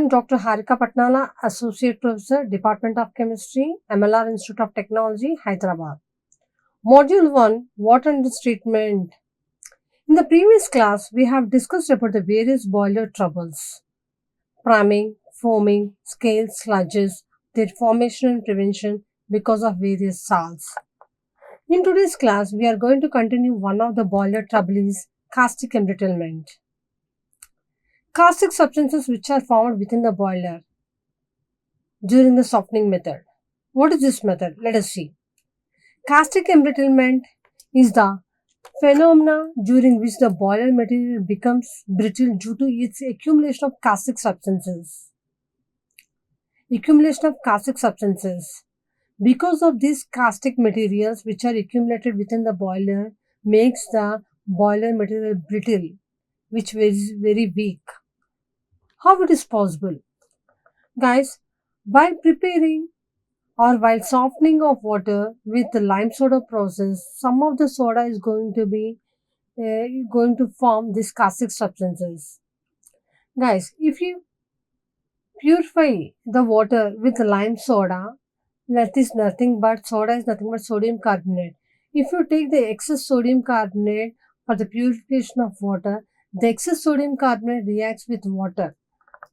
am Dr. Harika Patnala, Associate Professor, Department of Chemistry, MLR Institute of Technology, Hyderabad. Module 1, Water and its Treatment. In the previous class, we have discussed about the various boiler troubles: priming, foaming, scales, sludges, their formation and prevention because of various salts. In today's class, we are going to continue one of the boiler trouble is caustic embrittlement. Caustic substances which are formed within the boiler during the softening method. What is this method? Let us see. Caustic embrittlement is the phenomena during which the boiler material becomes brittle due to its accumulation of caustic substances. Accumulation of caustic substances. Because of these caustic materials which are accumulated within the boiler makes the boiler material brittle, which is very weak. How it is possible? Guys, while preparing or while softening of water with the lime soda process, some of the soda is going to form these caustic substances. Guys, if you purify the water with lime soda, that is nothing but soda is nothing but sodium carbonate. If you take the excess sodium carbonate for the purification of water, the excess sodium carbonate reacts with water.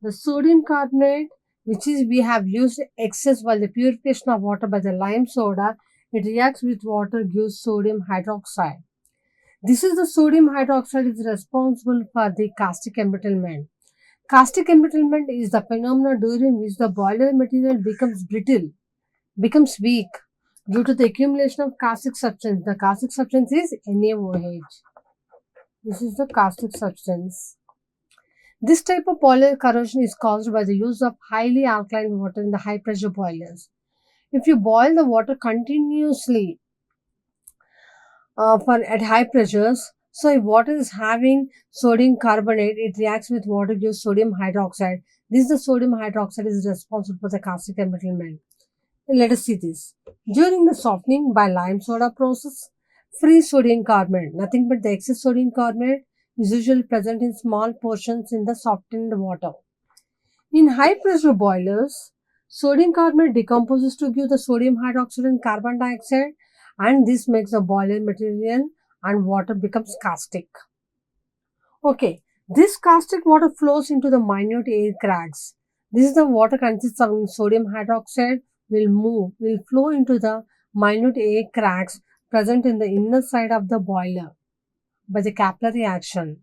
The sodium carbonate which is we have used excess while the purification of water by the lime soda, it reacts with water, gives sodium hydroxide. This is the sodium hydroxide is responsible for the caustic embrittlement. Caustic embrittlement is the phenomenon during which the boiler material becomes brittle, becomes weak due to the accumulation of caustic substance. The caustic substance is NaOH. This is the caustic substance. This type of boiler corrosion is caused by the use of highly alkaline water in the high pressure boilers. If you boil the water continuously at high pressures, so if water is having sodium carbonate, it reacts with water, gives sodium hydroxide. This the sodium hydroxide is responsible for the caustic embrittlement. Let us see this. During the softening by lime soda process, free sodium carbonate, nothing but the excess sodium carbonate, is usually present in small portions in the softened water. In high pressure boilers, sodium carbonate decomposes to give the sodium hydroxide and carbon dioxide, and this makes the boiler material and water becomes caustic. Okay, this caustic water flows into the minute air cracks. This is the water consists of sodium hydroxide will flow into the minute air cracks present in the inner side of the boiler by the capillary action.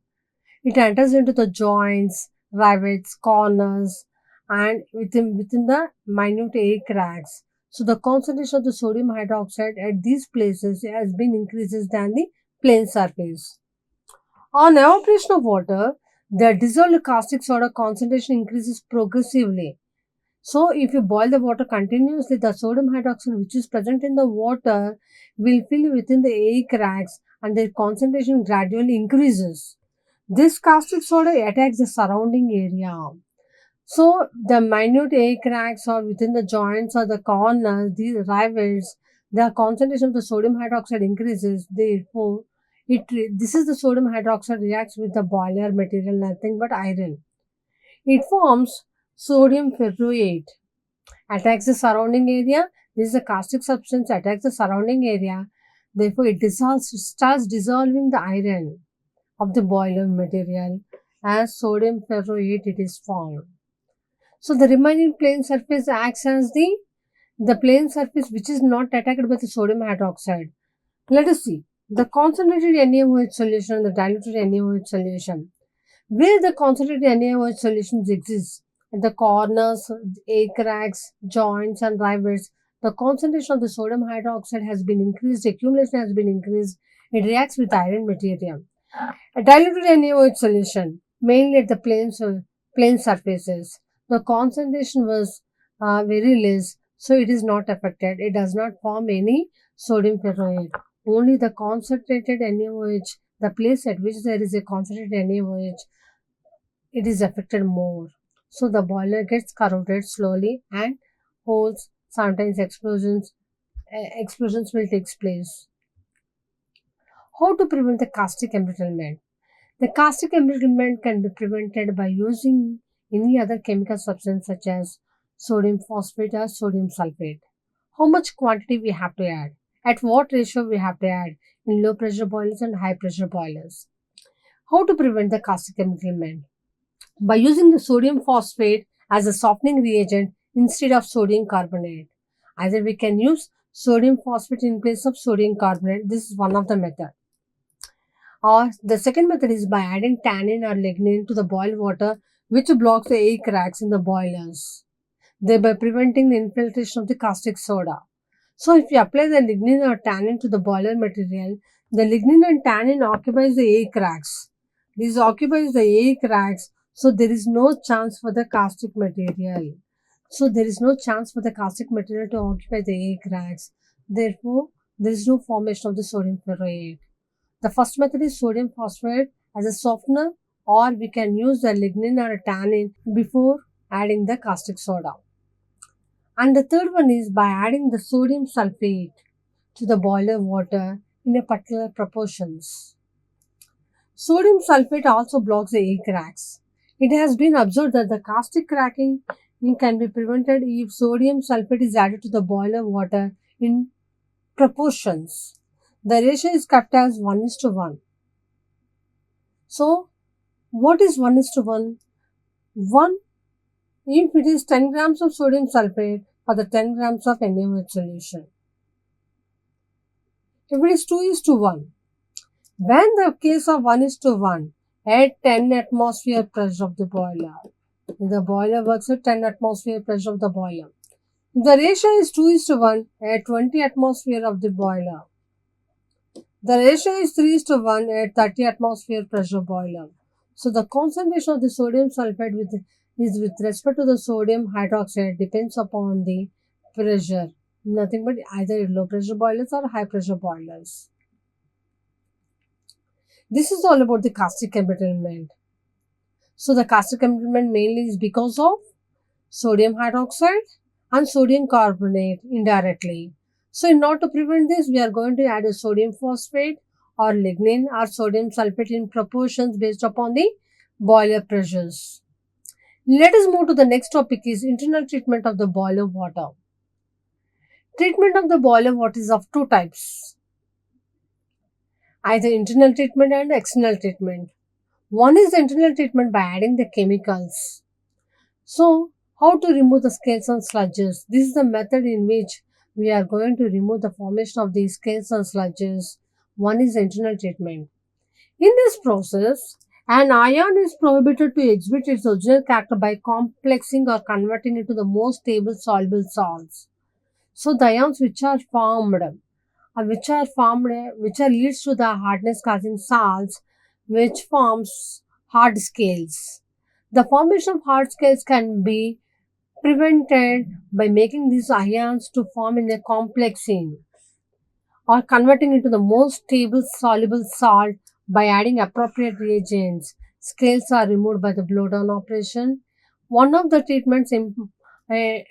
It enters into the joints, rivets, corners, and within the minute air cracks. So the concentration of the sodium hydroxide at these places has been increases than the plane surface. On evaporation of water, the dissolved caustic soda concentration increases progressively. So if you boil the water continuously, the sodium hydroxide which is present in the water will fill within the air cracks and their concentration gradually increases. This caustic soda attacks the surrounding area. So the minute air cracks or within the joints or the corners, these rivets, the concentration of the sodium hydroxide increases. Therefore, this is the sodium hydroxide reacts with the boiler material, nothing but iron. It forms sodium ferroate, attacks the surrounding area. This is a caustic substance, attacks the surrounding area. Therefore, it starts dissolving the iron of the boiler material. As sodium ferroate, it is formed. So, the remaining plane surface acts as the plane surface which is not attacked by the sodium hydroxide. Let us see the concentrated NaOH solution and the diluted NaOH solution. Where the concentrated NaOH solutions exist, at the corners, air cracks, joints, and rivets, the concentration of the sodium hydroxide has been increased, accumulation has been increased, it reacts with iron material. A diluted NaOH solution, mainly at the plane surfaces, the concentration was very less, so it is not affected. It does not form any sodium ferroate. Only the concentrated NaOH, the place at which there is a concentrated NaOH, it is affected more. So the boiler gets corroded slowly and holes, sometimes explosions will take place. How to prevent the caustic embrittlement? The caustic embrittlement can be prevented by using any other chemical substance such as sodium phosphate or sodium sulfate. How much quantity we have to add? At what ratio we have to add in low pressure boilers and high pressure boilers? How to prevent the caustic embrittlement? By using the sodium phosphate as a softening reagent instead of sodium carbonate. Either we can use sodium phosphate in place of sodium carbonate. This is one of the method. Or the second method is by adding tannin or lignin to the boiled water, which blocks the air cracks in the boilers, thereby preventing the infiltration of the caustic soda. So if you apply the lignin or tannin to the boiler material, the lignin and tannin occupies the air cracks. This occupies the air cracks, so there is no chance for the caustic material. So there is no chance for the caustic material to occupy the air cracks. Therefore, there is no formation of the sodium chloride. The first method is sodium phosphate as a softener, or we can use the lignin or a tannin before adding the caustic soda. And the third one is by adding the sodium sulfate to the boiler water in a particular proportions. Sodium sulfate also blocks the air cracks. It has been observed that the caustic cracking can be prevented if sodium sulfate is added to the boiler water in proportions. The ratio is kept as 1:1. So, what is 1:1? 1 if it is 10 grams of sodium sulfate for the 10 grams of NaOH solution. If it is 2:1, when the case of 1:1, at 10 atmosphere pressure of the boiler. The boiler works at 10 atmosphere pressure of the boiler. The ratio is 2:1 at 20 atmosphere of the boiler. The ratio is 3:1 at 30 atmosphere pressure boiler. So the concentration of the sodium sulfate is with respect to the sodium hydroxide depends upon the pressure. Nothing but either low pressure boilers or high pressure boilers. This is all about the caustic embrittlement. So the caustic embrittlement mainly is because of sodium hydroxide and sodium carbonate indirectly. So in order to prevent this, we are going to add a sodium phosphate or lignin or sodium sulfate in proportions based upon the boiler pressures. Let us move to the next topic is internal treatment of the boiler water. Treatment of the boiler water is of two types. Either internal treatment and external treatment. One is the internal treatment by adding the chemicals. So, how to remove the scales and sludges? This is the method in which we are going to remove the formation of these scales and sludges. One is the internal treatment. In this process, an ion is prohibited to exhibit its original character by complexing or converting into the most stable soluble salts. So, the ions which are leads to the hardness causing salts, which forms hard scales. The formation of hard scales can be prevented by making these ions to form in a complexing or converting into the most stable soluble salt by adding appropriate reagents. Scales are removed by the blowdown operation. One of the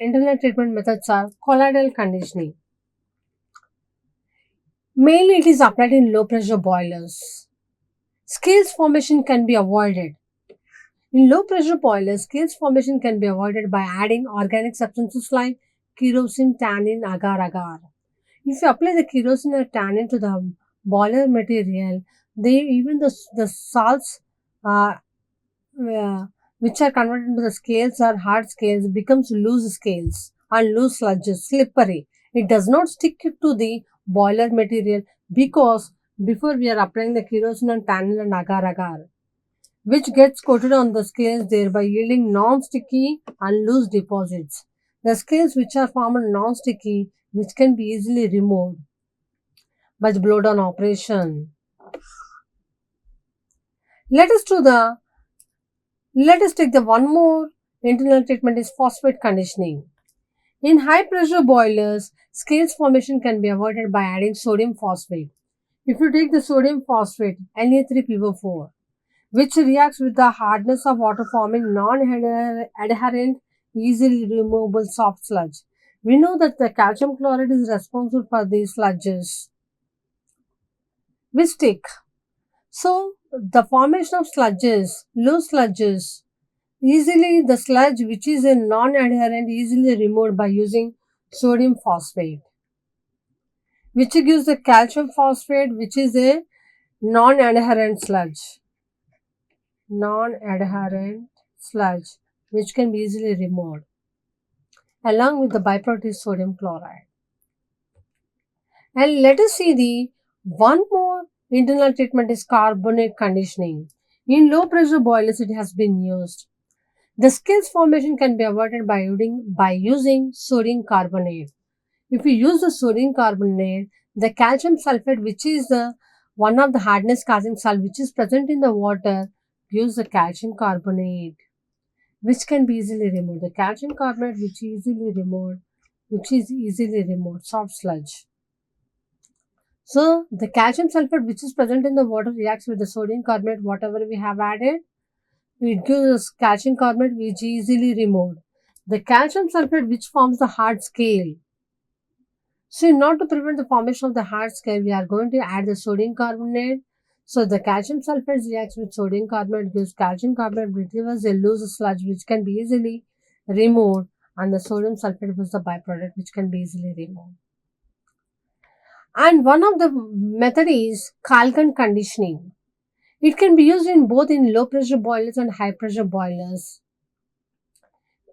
internal treatment methods are colloidal conditioning. Mainly it is applied in low pressure boilers. Scales formation can be avoided. In low pressure boilers, scales formation can be avoided by adding organic substances like kerosene, tannin, agar-agar. If you apply the kerosene or tannin to the boiler material, the salts which are converted into the scales or hard scales becomes loose scales and loose sludges, slippery. It does not stick to the boiler material because before we are applying the kerosene and tannin and agar-agar, which gets coated on the scales, thereby yielding non-sticky and loose deposits. The scales which are formed non-sticky, which can be easily removed by the blowdown operation. Let us take the one more internal treatment is phosphate conditioning. In high pressure boilers, scales formation can be avoided by adding sodium phosphate. If you take the sodium phosphate, Na3PO4, which reacts with the hardness of water forming non-adherent, easily removable soft sludge. We know that the calcium chloride is responsible for these sludges which stick. So, the formation of sludges, loose sludges, Easily, the sludge, which is a non-adherent, easily removed by using sodium phosphate, which gives the calcium phosphate, which is a non-adherent sludge. Non-adherent sludge, which can be easily removed, along with the byproduct is sodium chloride. And let us see the one more internal treatment is carbonate conditioning. In low pressure boilers, it has been used. The scales formation can be avoided by using sodium carbonate. If we use the sodium carbonate, the calcium sulfate, which is the one of the hardness causing salt which is present in the water, gives the calcium carbonate, which can be easily removed. The calcium carbonate, which is easily removed, soft sludge. So the calcium sulfate, which is present in the water, reacts with the sodium carbonate, whatever we have added. It gives calcium carbonate, which is easily removed. The calcium sulfate, which forms the hard scale. So, not to prevent the formation of the hard scale, we are going to add the sodium carbonate. So, the calcium sulfate reacts with sodium carbonate, gives calcium carbonate, which gives a loose sludge which can be easily removed, and the sodium sulfate was the byproduct which can be easily removed. And one of the method is Kalgan conditioning. It can be used in both in low pressure boilers and high pressure boilers.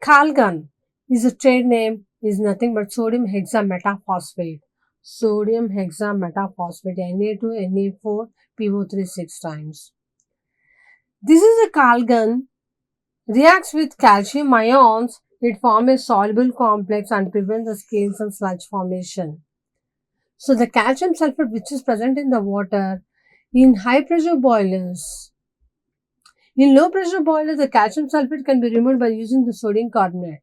Kalgan is a trade name, is nothing but sodium hexametaphosphate. Sodium hexametaphosphate Na2Na4 PO3 6 times. This is a Kalgan reacts with calcium ions. It forms a soluble complex and prevents the scales and sludge formation. So the calcium sulfate which is present in the water in high pressure boilers. In low pressure boilers, the calcium sulfate can be removed by using the sodium carbonate.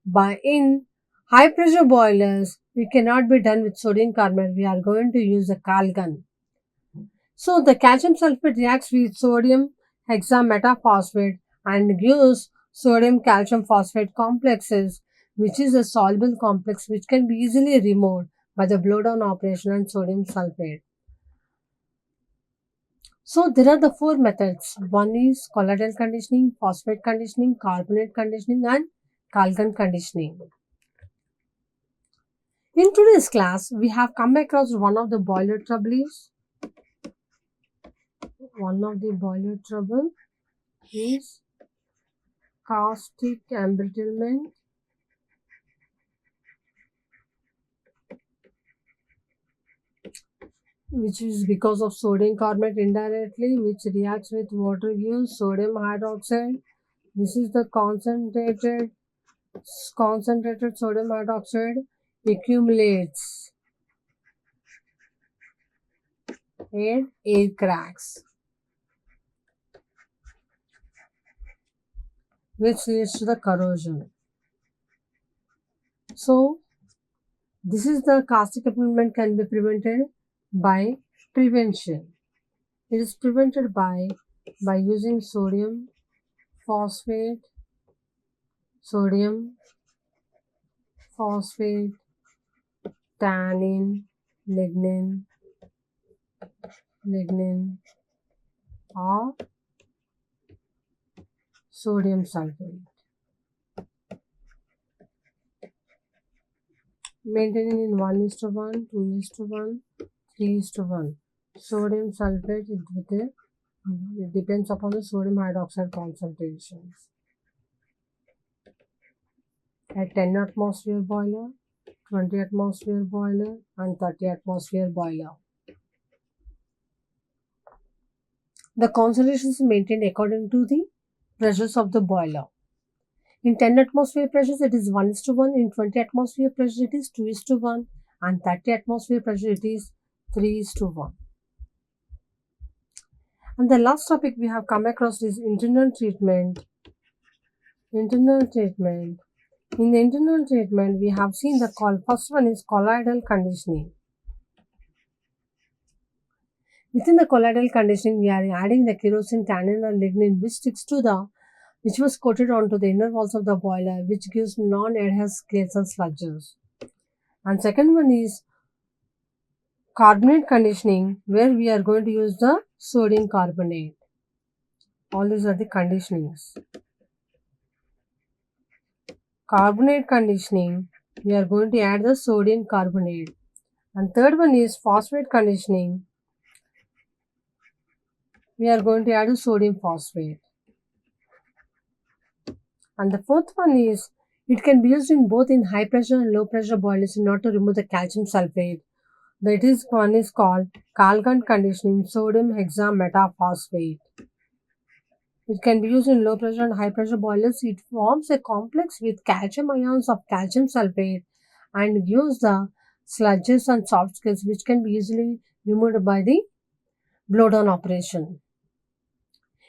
But in high pressure boilers, we cannot be done with sodium carbonate. We are going to use the Kalgan. So the calcium sulfate reacts with sodium hexametaphosphate and gives sodium calcium phosphate complexes, which is a soluble complex which can be easily removed by the blowdown operation and sodium sulfate. So there are the four methods. One is colloidal conditioning, phosphate conditioning, carbonate conditioning, and Kalgan conditioning. In today's class, we have come across one of the boiler troubles. One of the boiler trouble is caustic embrittlement, which is because of sodium carbonate indirectly, which reacts with water gives sodium hydroxide. This is the concentrated sodium hydroxide accumulates in air cracks, which leads to the corrosion. So, this is the caustic embrittlement can be prevented by prevention. It is prevented by using sodium phosphate, tannin, lignin, or sodium sulfate. Maintaining in 1:1, 2:1, 3:1. Sodium sulfate it depends upon the sodium hydroxide concentrations. At 10 atmosphere boiler, 20 atmosphere boiler, and 30 atmosphere boiler. The concentrations are maintained according to the pressures of the boiler. In 10 atmosphere pressures, it is 1:1. In 20 atmosphere pressure, it is 2:1. And 30 atmosphere pressure, it is 3:1. And the last topic we have come across is internal treatment. Internal treatment. In the internal treatment, we have seen the first one is colloidal conditioning. Within the colloidal conditioning, we are adding the kerosene, tannin, or lignin, which was coated onto the inner walls of the boiler, which gives non-adherent scales and sludges. And second one is carbonate conditioning, where we are going to use the sodium carbonate. All these are the conditionings. carbonate conditioning, we are going to add the sodium carbonate. And third one is phosphate conditioning, we are going to add the sodium phosphate. And the fourth one is it can be used in both in high pressure and low pressure boilers in order to remove the calcium sulfate. That is one is called Kalgan conditioning sodium hexametaphosphate. It can be used in low pressure and high pressure boilers. It forms a complex with calcium ions of calcium sulfate and gives the sludges and soft scales which can be easily removed by the blowdown operation.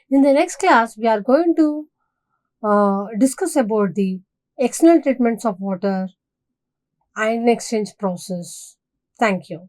In the next class, we are going to discuss about the external treatments of water ion exchange process. Thank you.